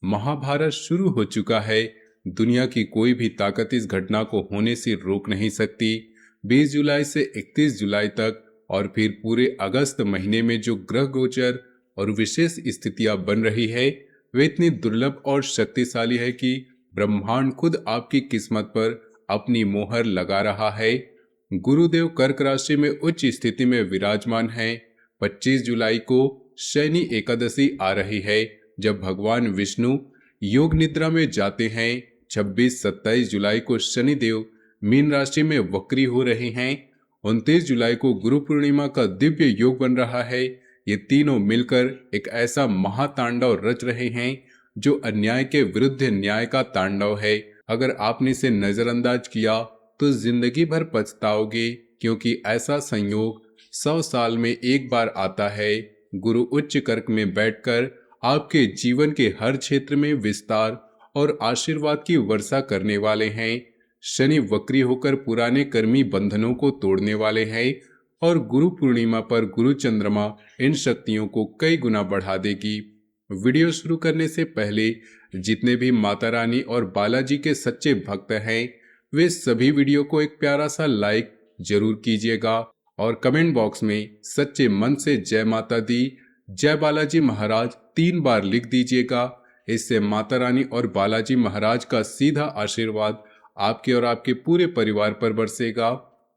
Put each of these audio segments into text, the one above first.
महाभारत शुरू हो चुका है। दुनिया की कोई भी ताकत इस घटना को होने से रोक नहीं सकती। 20 जुलाई से 31 जुलाई तक और फिर पूरे अगस्त महीने में जो ग्रह गोचर और विशेष स्थितियां बन रही है वे इतनी दुर्लभ और शक्तिशाली है कि ब्रह्मांड खुद आपकी किस्मत पर अपनी मोहर लगा रहा है। गुरुदेव कर्क राशि में उच्च स्थिति में विराजमान है। 25 जुलाई को शनि एकादशी आ रही है, जब भगवान विष्णु योग निद्रा में जाते हैं। 26-27 जुलाई को शनिदेव मीन राशि में वक्री हो रहे हैं। 29 जुलाई को गुरु पूर्णिमा का दिव्य योग बन रहा है। ये तीनों मिलकर एक ऐसा महातांडव रच रहे हैं जो अन्याय के विरुद्ध न्याय का तांडव है। अगर आपने इसे नजरअंदाज किया तो जिंदगी भर पछताओगे, क्योंकि ऐसा संयोग 100 साल में एक बार आता है। गुरु उच्च कर्क में बैठकर आपके जीवन के हर क्षेत्र में विस्तार और आशीर्वाद की वर्षा करने वाले हैं। शनि वक्री होकर पुराने कर्मी बंधनों को तोड़ने वाले हैं और गुरु पूर्णिमा पर गुरु चंद्रमा इन शक्तियों को कई गुना बढ़ा देगी। वीडियो शुरू करने से पहले जितने भी माता रानी और बालाजी के सच्चे भक्त हैं वे सभी वीडियो को एक प्यारा सा लाइक जरूर कीजिएगा और कमेंट बॉक्स में सच्चे मन से जय माता दी, जय बालाजी महाराज 3 बार लिख दीजिएगा। इससे माता रानी और बालाजी महाराज का सीधा आशीर्वाद आपके और आपके पूरे परिवार पर बरसेगा।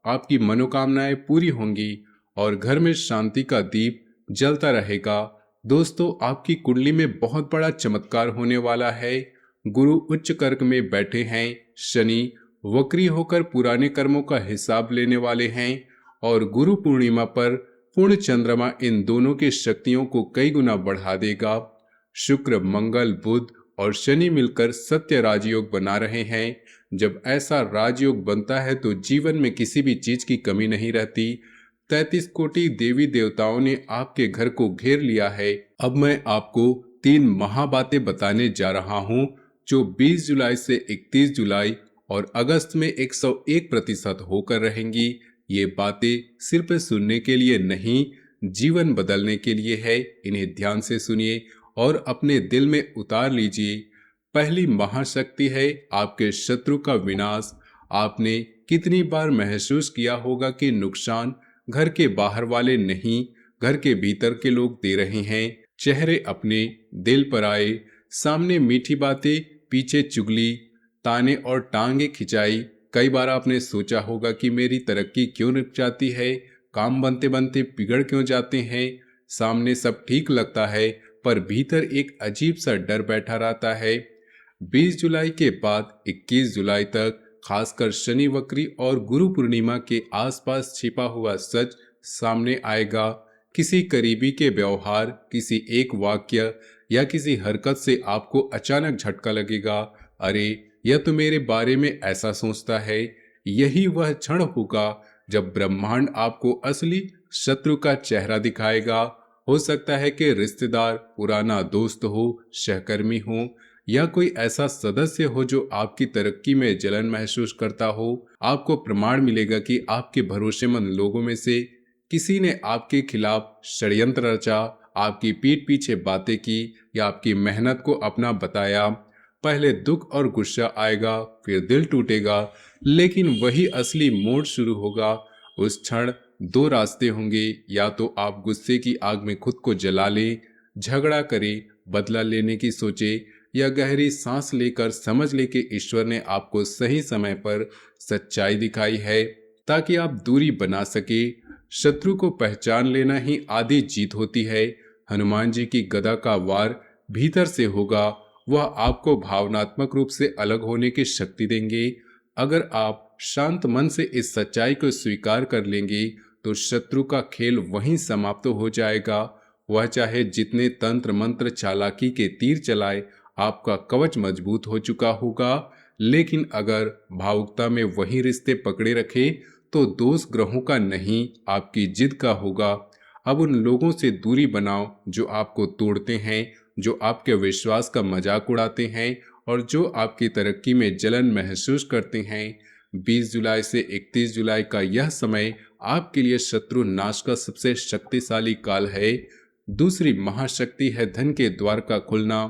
आपकी मनोकामनाएं पूरी होंगी और घर में शांति का दीप जलता रहेगा। दोस्तों, आपकी कुंडली में बहुत बड़ा चमत्कार होने वाला है। गुरु उच्च कर्क में बैठे हैं। शनि वक्री होकर पुराने कर्मों का हिसाब लेने वाले हैं और गुरु पूर्णिमा पर पूर्ण चंद्रमा इन दोनों की शक्तियों को कई गुना बढ़ा देगा। शुक्र, मंगल, बुध और शनि मिलकर सत्य राजयोग बना रहे हैं। जब ऐसा राजयोग बनता है तो जीवन में किसी भी चीज की कमी नहीं रहती। 33 कोटि देवी देवताओं ने आपके घर को घेर लिया है। अब मैं आपको 3 महाबातें बताने जा रहा हूँ जो 20 जुलाई से 31 जुलाई और अगस्त में 101% होकर रहेंगी। ये बातें सिर्फ सुनने के लिए नहीं, जीवन बदलने के लिए है। इन्हें ध्यान से सुनिए और अपने दिल में उतार लीजिए। पहली महाशक्ति है आपके शत्रु का विनाश। आपने कितनी बार महसूस किया होगा कि नुकसान घर के बाहर वाले नहीं, घर के भीतर के लोग दे रहे हैं। चेहरे अपने, दिल पर आए, सामने मीठी बातें, पीछे चुगली, ताने और टांगे खिंचाई। कई बार आपने सोचा होगा कि मेरी तरक्की क्यों रुक जाती है, काम बनते बनते बिगड़ क्यों जाते हैं। सामने सब ठीक लगता है पर भीतर एक अजीब सा डर बैठा रहता है। 20 जुलाई के बाद 21 जुलाई तक खासकर शनि वक्री और गुरु पूर्णिमा के आसपास छिपा हुआ सच सामने आएगा। किसी करीबी के व्यवहार, किसी एक वाक्य या किसी हरकत से आपको अचानक झटका लगेगा। अरे, यह तो मेरे बारे में ऐसा सोचता है। यही वह क्षण होगा जब ब्रह्मांड आपको असली शत्रु का चेहरा दिखाएगा। हो सकता है कि रिश्तेदार, पुराना दोस्त हो, सहकर्मी हो या कोई ऐसा सदस्य हो जो आपकी तरक्की में जलन महसूस करता हो। आपको प्रमाण मिलेगा कि आपके भरोसेमंद लोगों में से किसी ने आपके खिलाफ षड्यंत्र रचा, आपकी पीठ पीछे बातें की या आपकी मेहनत को अपना बताया। पहले दुख और गुस्सा आएगा, फिर दिल टूटेगा, लेकिन वही असली मोड़ शुरू होगा। उस क्षण 2 रास्ते होंगे, या तो आप गुस्से की आग में खुद को जला लें, झगड़ा करें, बदला लेने की सोचे, या गहरी सांस लेकर समझ ले कि ईश्वर ने आपको सही समय पर सच्चाई दिखाई है ताकि आप दूरी बना सके। शत्रु को पहचान लेना ही आधी जीत होती है। हनुमान जी की गदा का वार भीतर से होगा। वह आपको भावनात्मक रूप से अलग होने की शक्ति देंगे। अगर आप शांत मन से इस सच्चाई को स्वीकार कर लेंगे तो शत्रु का खेल वहीं समाप्त हो जाएगा। वह चाहे जितने तंत्र मंत्र चालाकी के तीर चलाए, आपका कवच मजबूत हो चुका होगा। लेकिन अगर भावुकता में वही रिश्ते पकड़े रखे तो दोष ग्रहों का नहीं, आपकी जिद का होगा। अब उन लोगों से दूरी बनाओ जो आपको तोड़ते हैं, जो आपके विश्वास का मजाक उड़ाते हैं और जो आपकी तरक्की में जलन महसूस करते हैं। 20 जुलाई से 31 जुलाई का यह समय आपके लिए शत्रु नाश का सबसे शक्तिशाली काल है। दूसरी महाशक्ति है धन के द्वार का खुलना।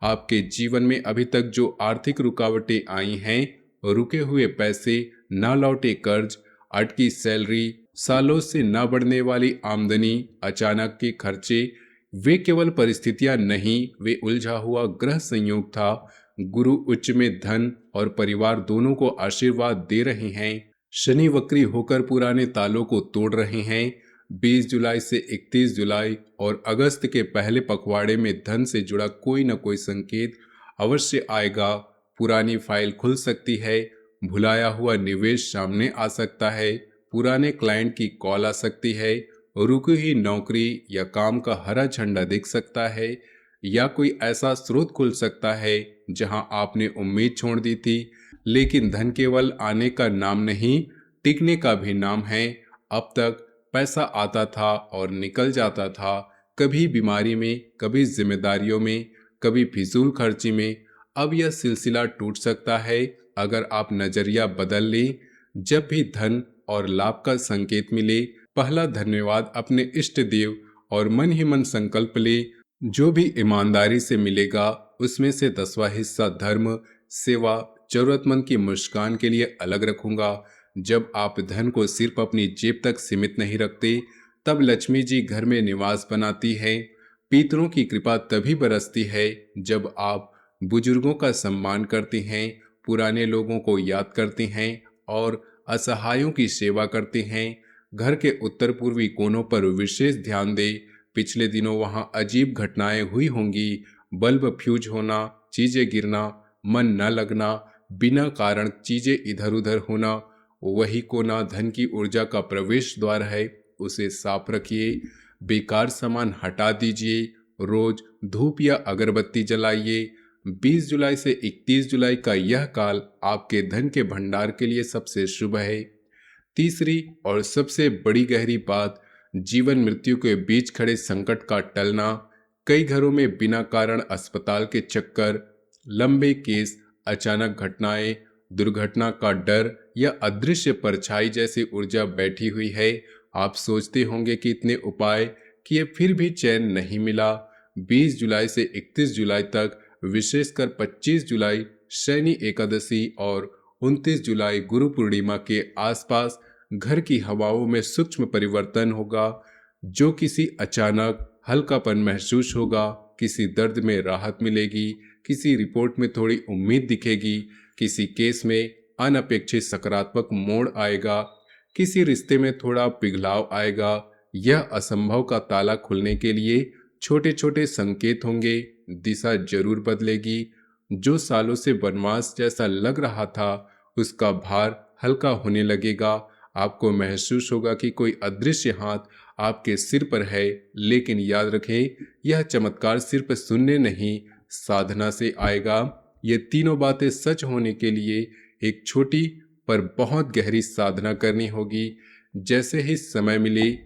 आपके जीवन में अभी तक जो आर्थिक रुकावटें आई हैं, रुके हुए पैसे, ना लौटे कर्ज, अटकी सैलरी, सालों से ना बढ़ने वाली आमदनी, अचानक के खर्चे, वे केवल परिस्थितियां नहीं, वे उलझा हुआ ग्रह संयोग था। गुरु उच्च में धन और परिवार दोनों को आशीर्वाद दे रहे हैं। शनि वक्री होकर पुराने तालों को तोड़ रहे हैं। 20 जुलाई से 31 जुलाई और अगस्त के पहले पखवाड़े में धन से जुड़ा कोई न कोई संकेत अवश्य आएगा। पुरानी फाइल खुल सकती है, भुलाया हुआ निवेश सामने आ सकता है, पुराने क्लाइंट की कॉल आ सकती है, रुकी हुई नौकरी या काम का हरा झंडा दिख सकता है, या कोई ऐसा स्रोत खुल सकता है जहां आपने उम्मीद छोड़ दी थी। लेकिन धन केवल आने का नाम नहीं, टिकने का भी नाम है। अब तक पैसा आता था और निकल जाता था, कभी बीमारी में, कभी जिम्मेदारियों में, कभी फिजूल खर्ची में। अब यह सिलसिला टूट सकता है अगर आप नजरिया बदल लें। जब भी धन और लाभ का संकेत मिले, पहला धन्यवाद अपने इष्ट देव और मन ही मन संकल्प ले, जो भी ईमानदारी से मिलेगा उसमें से 10वां हिस्सा धर्म, सेवा, जरूरतमंद की मुस्कान के लिए अलग रखूंगा। जब आप धन को सिर्फ अपनी जेब तक सीमित नहीं रखते, तब लक्ष्मी जी घर में निवास बनाती है। पितरों की कृपा तभी बरसती है जब आप बुजुर्गों का सम्मान करते हैं, पुराने लोगों को याद करते हैं और असहायों की सेवा करते हैं। घर के उत्तर पूर्वी कोनों पर विशेष ध्यान दें। पिछले दिनों वहां अजीब घटनाएं हुई होंगी। बल्ब फ्यूज होना, चीजें गिरना, मन न लगना, बिना कारण चीजें इधर उधर होना। वही कोना धन की ऊर्जा का प्रवेश द्वार है, उसे साफ रखिए। बेकार सामान हटा दीजिए। रोज धूप या अगरबत्ती जलाइए। 20 जुलाई से 31 जुलाई का यह काल आपके धन के भंडार के लिए सबसे शुभ है। तीसरी और सबसे बड़ी गहरी बात, जीवन मृत्यु के बीच खड़े संकट का टलना। कई घरों में बिना कारण अस्पताल के चक्कर, लंबे केस, अचानक घटनाएं, दुर्घटना का डर या अदृश्य परछाई जैसी ऊर्जा बैठी हुई है। आप सोचते होंगे कि इतने उपाय किए फिर भी चैन नहीं मिला। 20 जुलाई से 31 जुलाई तक, विशेषकर 25 जुलाई शनि एकादशी और 29 जुलाई गुरु पूर्णिमा के आसपास घर की हवाओं में सूक्ष्म परिवर्तन होगा, जो किसी अचानक हल्कापन महसूस होगा, किसी दर्द में राहत मिलेगी, किसी रिपोर्ट में थोड़ी उम्मीद दिखेगी, किसी केस में अनपेक्षित सकारात्मक मोड़ आएगा, किसी रिश्ते में थोड़ा पिघलाव आएगा। यह असंभव का ताला खुलने के लिए छोटे छोटे संकेत होंगे। दिशा जरूर बदलेगी। जो सालों से वनवास जैसा लग रहा था, उसका भार हल्का होने लगेगा। आपको महसूस होगा कि कोई अदृश्य हाथ आपके सिर पर है। लेकिन याद रखें, यह चमत्कार सिर्फ सुनने नहीं, साधना से आएगा। ये तीनों बातें सच होने के लिए एक छोटी पर बहुत गहरी साधना करनी होगी। जैसे ही समय मिले,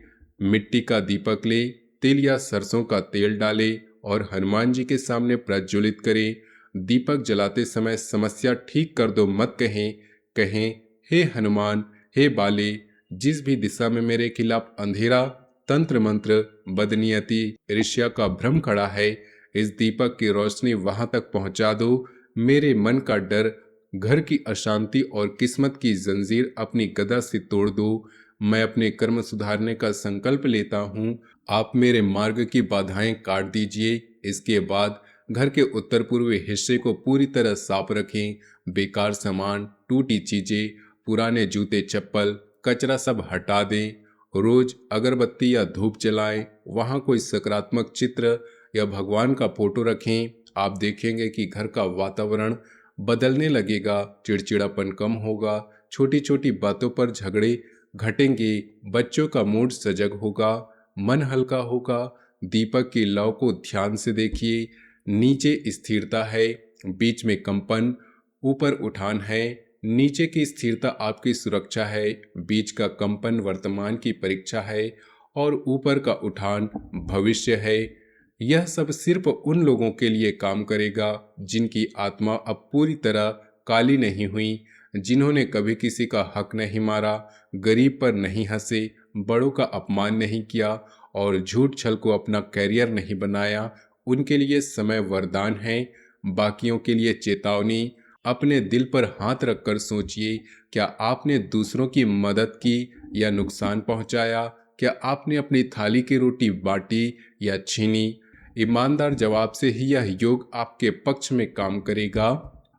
मिट्टी का दीपक ले, तिल या सरसों का तेल डाले और हनुमान जी के सामने प्रज्वलित करें। दीपक जलाते समय समस्या ठीक कर दो मत कहें, कहें हे हनुमान, हे बाले, जिस भी दिशा में मेरे खिलाफ अंधेरा, तंत्र मंत्र, बदनियति, ईर्ष्या का भ्रम खड़ा है, इस दीपक की रोशनी वहां तक पहुंचा दो। मेरे मन का डर, घर की अशांति और किस्मत की जंजीर अपनी गदा से तोड़ दो। मैं अपने कर्म सुधारने का संकल्प लेता हूँ। आप मेरे मार्ग की बाधाएं काट दीजिए। इसके बाद घर के उत्तर पूर्वी हिस्से को पूरी तरह साफ रखें। बेकार सामान, टूटी चीजें, पुराने जूते चप्पल, कचरा सब हटा दें। रोज अगरबत्ती या धूप जलाएं। वहां कोई सकारात्मक चित्र या भगवान का फोटो रखें। आप देखेंगे कि घर का वातावरण बदलने लगेगा। चिड़चिड़ापन कम होगा, छोटी छोटी बातों पर झगड़े घटेंगे, बच्चों का मूड सजग होगा, मन हल्का होगा। दीपक की लौ को ध्यान से देखिए। नीचे स्थिरता है, बीच में कंपन, ऊपर उठान है। नीचे की स्थिरता आपकी सुरक्षा है, बीच का कंपन वर्तमान की परीक्षा है और ऊपर का उठान भविष्य है। यह सब सिर्फ उन लोगों के लिए काम करेगा जिनकी आत्मा अब पूरी तरह काली नहीं हुई, जिन्होंने कभी किसी का हक नहीं मारा, गरीब पर नहीं हंसे, बड़ों का अपमान नहीं किया और झूठ छल को अपना कैरियर नहीं बनाया। उनके लिए समय वरदान है। बाकियों के लिए चेतावनी। अपने दिल पर हाथ रखकर सोचिए, क्या आपने दूसरों की मदद की या नुकसान पहुंचाया? क्या आपने अपनी थाली की रोटी बांटी या छीनी? ईमानदार जवाब से ही यह योग आपके पक्ष में काम करेगा।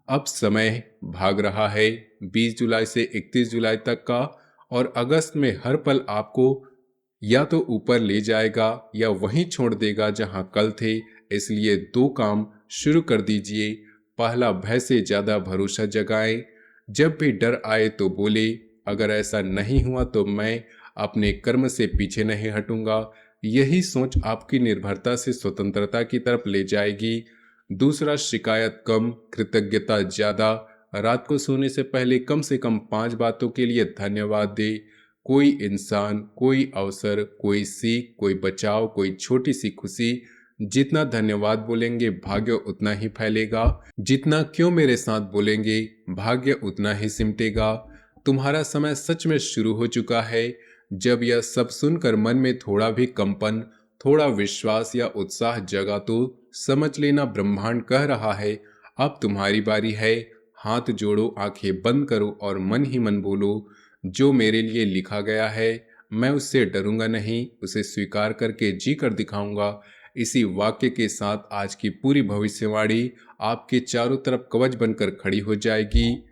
अब समय भाग रहा है, 20 जुलाई से 31 जुलाई तक का, और अगस्त में हर पल आपको या तो ऊपर ले जाएगा या वहीं छोड़ देगा जहां कल थे। इसलिए दो काम शुरू कर दीजिए। पहला, भय से ज्यादा भरोसा जगाएं। जब भी डर आए तो बोले, अगर ऐसा नहीं हुआ तो मैं अपने कर्म से पीछे नहीं हटूंगा। यही सोच आपकी निर्भरता से स्वतंत्रता की तरफ ले जाएगी। दूसरा, शिकायत कम, कृतज्ञता ज्यादा। रात को सोने से पहले कम से कम 5 बातों के लिए धन्यवाद दे। कोई इंसान, कोई अवसर, कोई सीख, कोई बचाव, कोई छोटी सी खुशी। जितना धन्यवाद बोलेंगे भाग्य उतना ही फैलेगा। जितना क्यों मेरे साथ बोलेंगे भाग्य उतना ही सिमटेगा। तुम्हारा समय सच में शुरू हो चुका है। जब यह सब सुनकर मन में थोड़ा भी कंपन, थोड़ा विश्वास या उत्साह जगा तो समझ लेना ब्रह्मांड कह रहा है, अब तुम्हारी बारी है। हाथ जोड़ो, आंखें बंद करो और मन ही मन बोलो, जो मेरे लिए लिखा गया है मैं उससे डरूंगा नहीं, उसे स्वीकार करके जी कर दिखाऊंगा। इसी वाक्य के साथ आज की पूरी भविष्यवाणी आपके चारों तरफ कवच बनकर खड़ी हो जाएगी।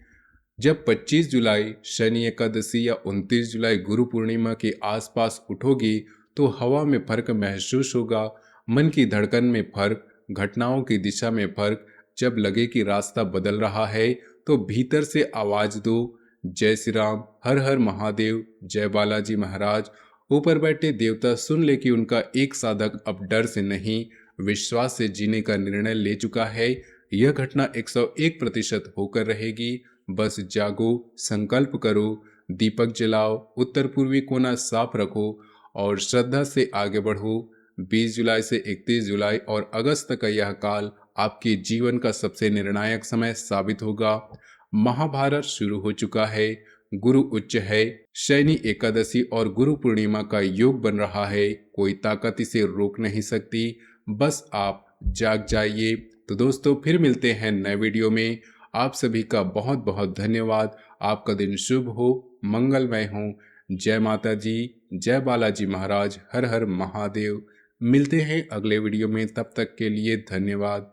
जब 25 जुलाई शनि एकादशी या 29 जुलाई गुरु पूर्णिमा के आसपास उठोगी तो हवा में फर्क महसूस होगा, मन की धड़कन में फर्क, घटनाओं की दिशा में फर्क। जब लगे कि रास्ता बदल रहा है तो भीतर से आवाज दो, जय श्री राम, हर हर महादेव, जय बालाजी महाराज। ऊपर बैठे देवता सुन ले कि उनका एक साधक अब डर से नहीं, विश्वास से जीने का निर्णय ले चुका है। यह घटना 101% होकर रहेगी। बस जागो, संकल्प करो, दीपक जलाओ, उत्तर पूर्वी कोना साफ रखो और श्रद्धा से आगे बढ़ो। 20 जुलाई से 31 जुलाई और अगस्त तक का यह काल आपके जीवन का सबसे निर्णायक समय साबित होगा। महाभारत शुरू हो चुका है, गुरु उच्च है, शनि एकादशी और गुरु पूर्णिमा का योग बन रहा है। कोई ताकत इसे रोक नहीं सकती, बस आप जाग जाइए। तो दोस्तों, फिर मिलते हैं नए वीडियो में। आप सभी का बहुत बहुत धन्यवाद। आपका दिन शुभ हो, मंगलमय हो। जय माता जी, जय बालाजी महाराज, हर हर महादेव। मिलते हैं अगले वीडियो में, तब तक के लिए धन्यवाद।